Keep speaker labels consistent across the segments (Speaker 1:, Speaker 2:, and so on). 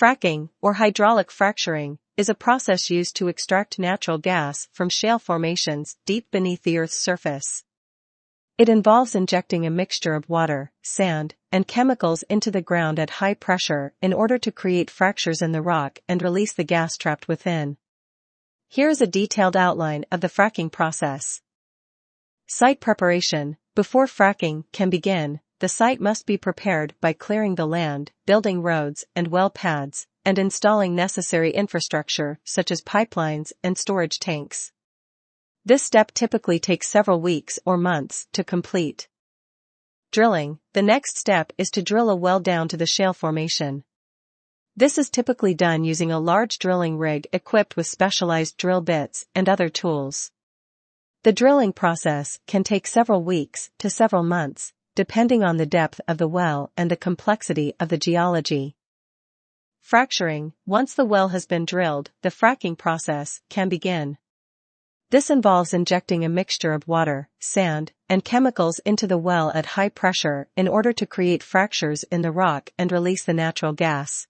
Speaker 1: Fracking, or hydraulic fracturing, is a process used to extract natural gas from shale formations deep beneath the Earth's surface. It involves injecting a mixture of water, sand, and chemicals into the ground at high pressure in order to create fractures in the rock and release the gas trapped within. Here is a detailed outline of the fracking process. Site preparation. Before fracking can begin, the site must be prepared by clearing the land, building roads and well pads, and installing necessary infrastructure such as pipelines and storage tanks. This step typically takes several weeks or months to complete. Drilling. The next step is to drill a well down to the shale formation. This is typically done using a large drilling rig equipped with specialized drill bits and other tools. The drilling process can take several weeks to several months, depending on the depth of the well and the complexity of the geology. Fracturing. Once the well has been drilled, the fracking process can begin. This involves injecting a mixture of water, sand, and chemicals into the well at high pressure in order to create fractures in the rock and release the natural gas.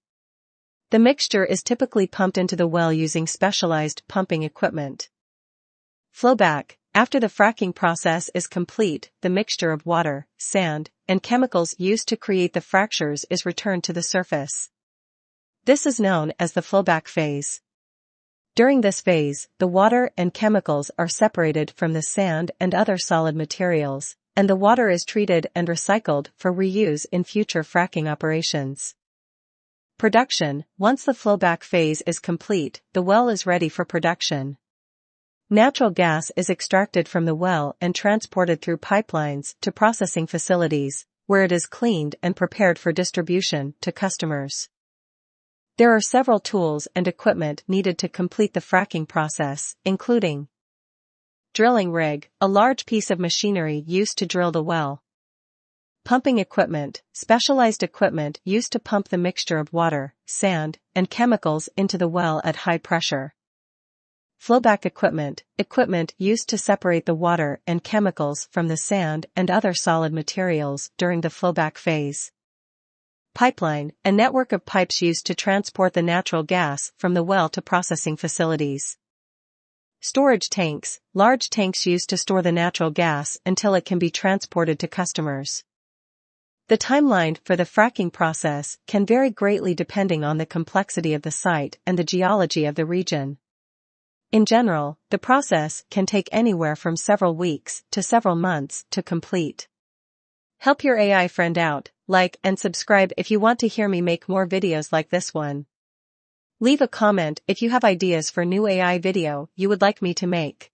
Speaker 1: The mixture is typically pumped into the well using specialized pumping equipment. Flowback. After the fracking process is complete, the mixture of water, sand, and chemicals used to create the fractures is returned to the surface. This is known as the flowback phase. During this phase, the water and chemicals are separated from the sand and other solid materials, and the water is treated and recycled for reuse in future fracking operations. Production. Once the flowback phase is complete, the well is ready for production. Natural gas is extracted from the well and transported through pipelines to processing facilities, where it is cleaned and prepared for distribution to customers. There are several tools and equipment needed to complete the fracking process, including drilling rig, a large piece of machinery used to drill the well. Pumping equipment, specialized equipment used to pump the mixture of water, sand, and chemicals into the well at high pressure. Flowback equipment, equipment used to separate the water and chemicals from the sand and other solid materials during the flowback phase. Pipeline, a network of pipes used to transport the natural gas from the well to processing facilities. Storage tanks, large tanks used to store the natural gas until it can be transported to customers. The timeline for the fracking process can vary greatly depending on the complexity of the site and the geology of the region. In general, the process can take anywhere from several weeks to several months to complete. Help your AI friend out, like and subscribe if you want to hear me make more videos like this one. Leave a comment if you have ideas for new AI video you would like me to make.